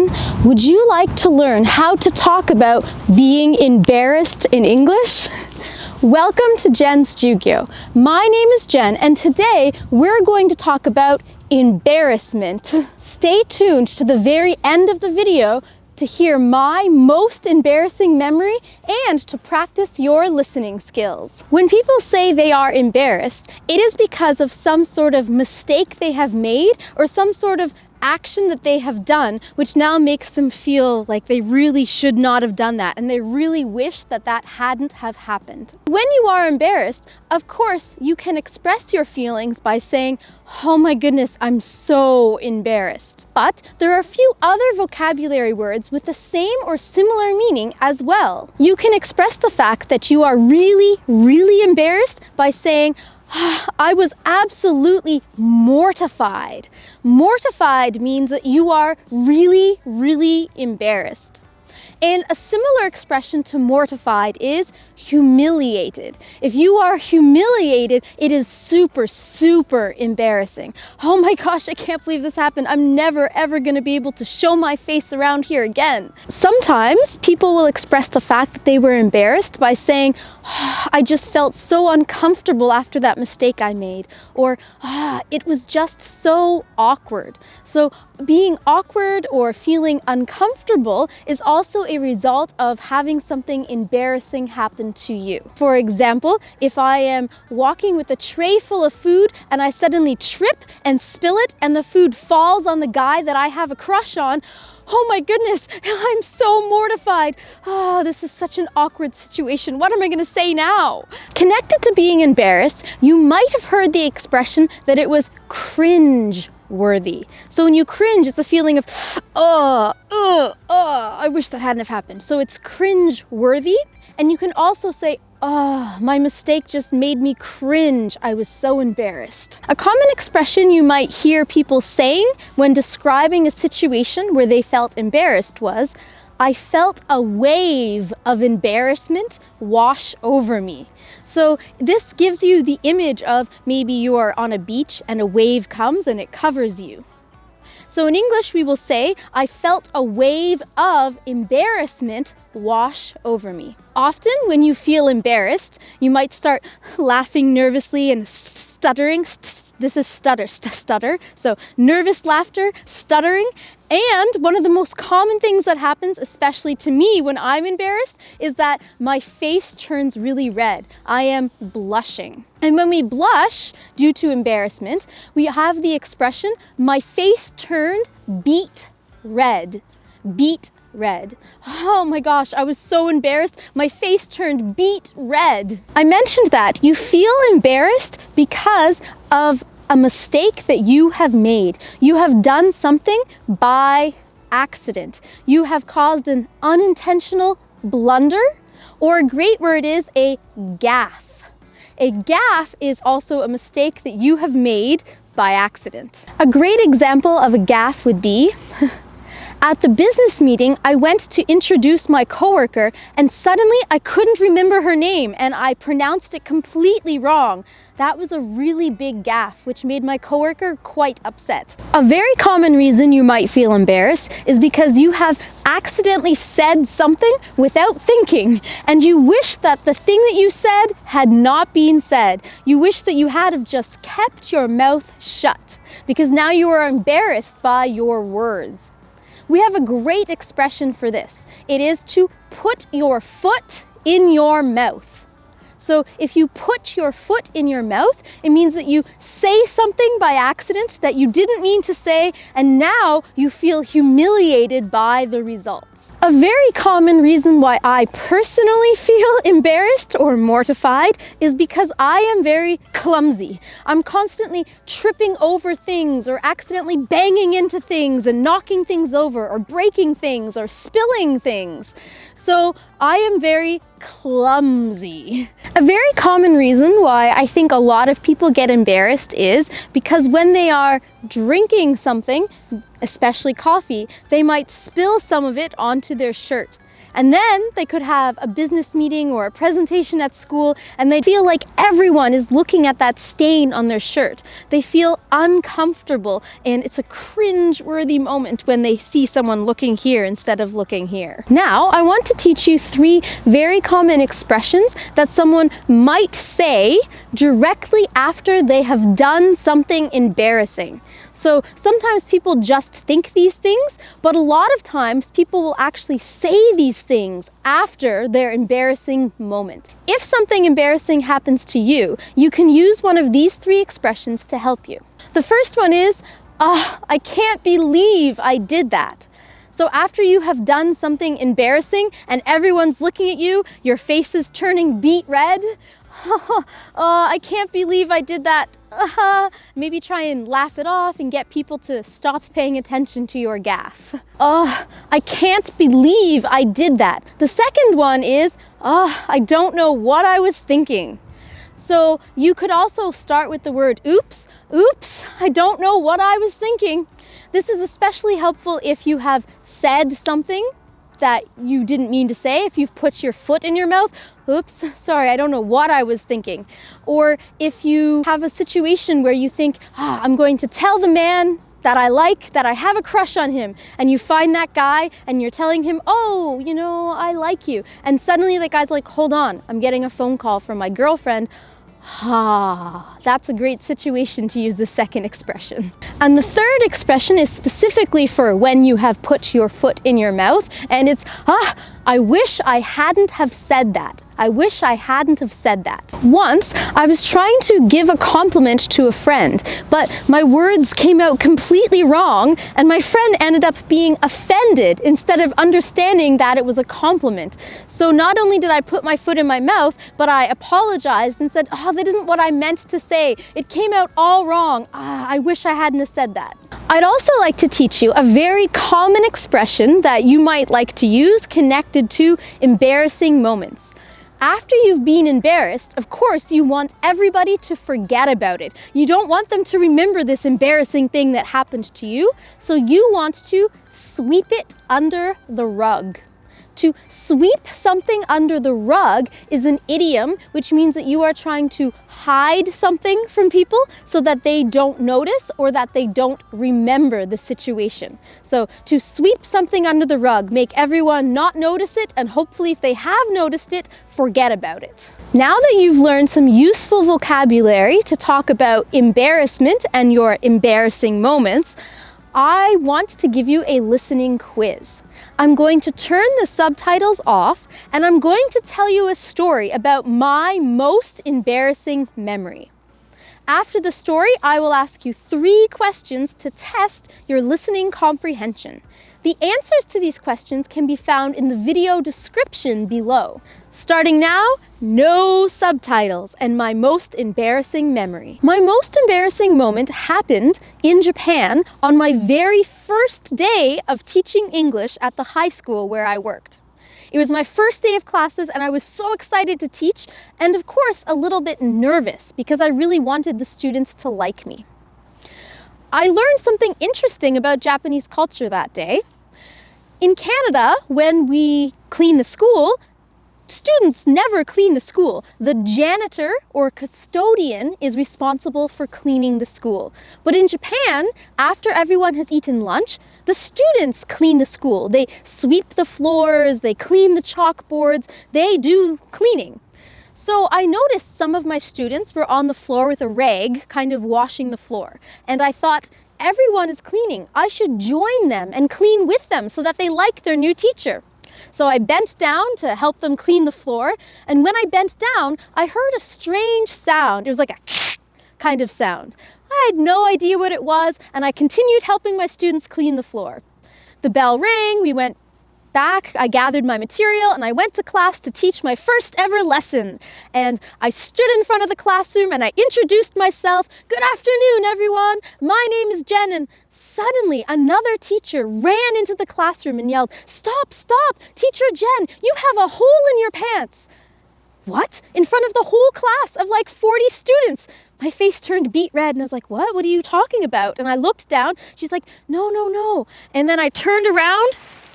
everyone. Would you like to learn how to talk about being embarrassed in English? Welcome to Jen's Jyugyou. My name is Jen, and today we're going to talk about embarrassment. Stay tuned to the very end of the video to hear my most embarrassing memory and to practice your listening skills. When people say they are embarrassed, it is because of some sort of mistake they have made or some sort of action that they have done, which now makes them feel like they really should not have done that and they really wish that that hadn't have happened. When you are embarrassed, of course, you can express your feelings by saying, "Oh my goodness, I'm so embarrassed." But there are a few other vocabulary words with the same or similar meaning as well. You can express the fact that you are really embarrassed by saying, "I was absolutely mortified." Mortified means that you are really embarrassed. And a similar expression to mortified is humiliated. If you are humiliated, it is super embarrassing. "Oh my gosh, I can't believe this happened. I'm never ever gonna be able to show my face around here again." Sometimes people will express the fact that they were embarrassed by saying, "I just felt so uncomfortable after that mistake I made," or "It was just so awkward." So being awkward or feeling uncomfortable is also a result of having something embarrassing happen to you. For example, if I am walking with a tray full of food and I suddenly trip and spill it and the food falls on the guy that I have a crush on, "Oh my goodness, I'm so mortified. This is such an awkward situation. What am I gonna say now?" Connected to being embarrassed, you might have heard the expression that it was cringe worthy. So when you cringe, it's a feeling of, I wish that hadn't have happened. So it's cringe worthy. And you can also say, "My mistake just made me cringe. I was so embarrassed." A common expression you might hear people saying when describing a situation where they felt embarrassed was, "I felt a wave of embarrassment wash over me." So this gives you the image of maybe you are on a beach and a wave comes and it covers you. So in English, we will say, "I felt a wave of embarrassment wash over me." Often when you feel embarrassed, you might start laughing nervously and stuttering. This is stutter. So nervous laughter, stuttering. And one of the most common things that happens, especially to me when I'm embarrassed, is that my face turns really red. I am blushing. And when we blush due to embarrassment, we have the expression, "My face turned beet red." Beet red. Oh my gosh, I was so embarrassed. My face turned beet red. I mentioned that you feel embarrassed because of a mistake that you have made. You have done something by accident. You have caused an unintentional blunder, or a great word is a gaffe. A gaffe is also a mistake that you have made by accident. A great example of a gaffe would be, at the business meeting, I went to introduce my coworker and suddenly I couldn't remember her name and I pronounced it completely wrong. That was a really big gaffe, which made my coworker quite upset. A very common reason you might feel embarrassed is because you have accidentally said something without thinking, and you wish that the thing that you said had not been said. You wish that you had have just kept your mouth shut, because now you are embarrassed by your words. We have a great expression for this. It is to put your foot in your mouth. So if you put your foot in your mouth, it means that you say something by accident that you didn't mean to say, and now you feel humiliated by the results. A very common reason why I personally feel embarrassed or mortified is because I am very clumsy. I'm constantly tripping over things or accidentally banging into things and knocking things over or breaking things or spilling things. So I am very clumsy. A very common reason why I think a lot of people get embarrassed is because when they are drinking something, especially coffee, they might spill some of it onto their shirt. And then they could have a business meeting or a presentation at school, and they feel like everyone is looking at that stain on their shirt. They feel uncomfortable, and it's a cringe-worthy moment when they see someone looking here instead of looking here. Now, I want to teach you 3 very common expressions that someone might say directly after they have done something embarrassing. So sometimes people just think these things, but a lot of times people will actually say these things after their embarrassing moment. If something embarrassing happens to you, you can use one of these 3 expressions to help you. The first one is, I can't believe I did that. So after you have done something embarrassing and everyone's looking at you, your face is turning beet red. I can't believe I did that. Maybe try and laugh it off and get people to stop paying attention to your gaffe. I can't believe I did that. The second one is, I don't know what I was thinking. So you could also start with the word oops. Oops, I don't know what I was thinking. This is especially helpful if you have said something that you didn't mean to say. If you've put your foot in your mouth, oops, sorry, I don't know what I was thinking. Or if you have a situation where you think, I'm going to tell the man that I like, that I have a crush on him, and you find that guy and you're telling him, I like you. And suddenly the guy's like, hold on, I'm getting a phone call from my girlfriend. That's a great situation to use the second expression. And the third expression is specifically for when you have put your foot in your mouth, and it's, I wish I hadn't have said that. I wish I hadn't have said that. Once, I was trying to give a compliment to a friend, but my words came out completely wrong, and my friend ended up being offended instead of understanding that it was a compliment. So not only did I put my foot in my mouth, but I apologized and said, that isn't what I meant to say. It came out all wrong. I wish I hadn't have said that. I'd also like to teach you a very common expression that you might like to use connected to embarrassing moments. After you've been embarrassed, of course, you want everybody to forget about it. You don't want them to remember this embarrassing thing that happened to you, so you want to sweep it under the rug. To sweep something under the rug is an idiom, which means that you are trying to hide something from people so that they don't notice or that they don't remember the situation. So to sweep something under the rug, make everyone not notice it, and hopefully if they have noticed it, forget about it. Now that you've learned some useful vocabulary to talk about embarrassment and your embarrassing moments, I want to give you a listening quiz. I'm going to turn the subtitles off, and I'm going to tell you a story about my most embarrassing memory. After the story, I will ask you 3 questions to test your listening comprehension. The answers to these questions can be found in the video description below. Starting now, no subtitles and my most embarrassing memory. My most embarrassing moment happened in Japan on my very first day of teaching English at the high school where I worked. It was my first day of classes, and I was so excited to teach, and of course a little bit nervous because I really wanted the students to like me. I learned something interesting about Japanese culture that day. In Canada, when we clean the school, students never clean the school. The janitor or custodian is responsible for cleaning the school. But in Japan, after everyone has eaten lunch, the students clean the school. They sweep the floors, they clean the chalkboards, they do cleaning. So I noticed some of my students were on the floor with a rag, kind of washing the floor. And I thought, everyone is cleaning. I should join them and clean with them so that they like their new teacher. So I bent down to help them clean the floor, and when I bent down, I heard a strange sound. It was like a kind of sound. I had no idea what it was, and I continued helping my students clean the floor. The bell rang, we went back, I gathered my material, and I went to class to teach my first ever lesson. And I stood in front of the classroom and I introduced myself. Good afternoon, everyone. My name is Jen. And suddenly another teacher ran into the classroom and yelled, "Stop, stop, Teacher Jen, you have a hole in your pants." What? In front of the whole class of like 40 students. My face turned beet red and I was like, what? What are you talking about? And I looked down. She's like, no, no, no. And then I turned around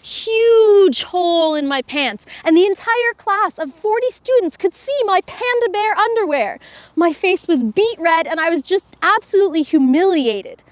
huge hole in my pants, and the entire class of 40 students could see my panda bear underwear. My face was beet red, and I was just absolutely humiliated.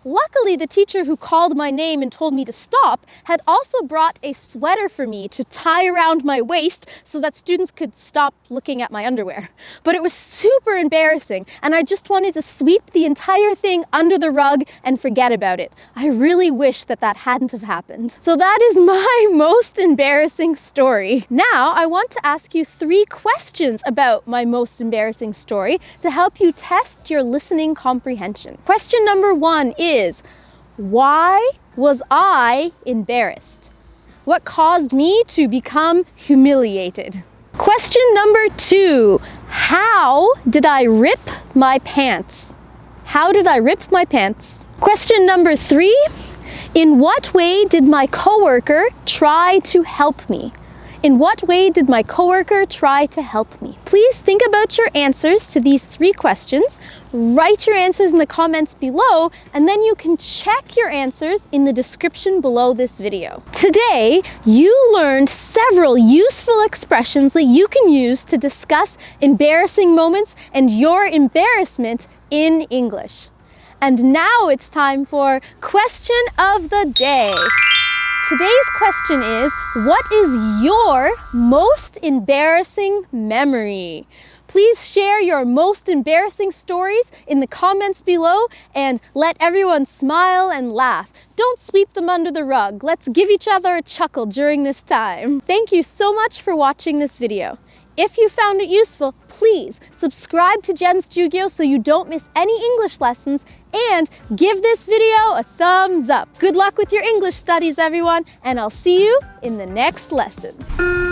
Luckily, the teacher who called my name and told me to stop had also brought a sweater for me to tie around my waist so that students could stop looking at my underwear. But it was super embarrassing, and I just wanted to sweep the entire thing under the rug and forget about it. I really wish that that hadn't have happened. So that is my most embarrassing story. Now, I want to ask you 3 questions about my most embarrassing story to help you test your listening comprehension. Question number 1 is, why was I embarrassed? What caused me to become humiliated? Question number 2, how did I rip my pants? How did I rip my pants? Question number 3, in what way did my coworker try to help me? In what way did my coworker try to help me? Please think about your answers to these 3 questions. Write your answers in the comments below, and then you can check your answers in the description below this video. Today, you learned several useful expressions that you can use to discuss embarrassing moments and your embarrassment in English. And now it's time for question of the day. Today's question is, what is your most embarrassing memory? Please share your most embarrassing stories in the comments below and let everyone smile and laugh. Don't sweep them under the rug. Let's give each other a chuckle during this time. Thank you so much for watching this video. If you found it useful, please subscribe to Jen's Jyugyou so you don't miss any English lessons, and give this video a thumbs up. Good luck with your English studies, everyone, and I'll see you in the next lesson.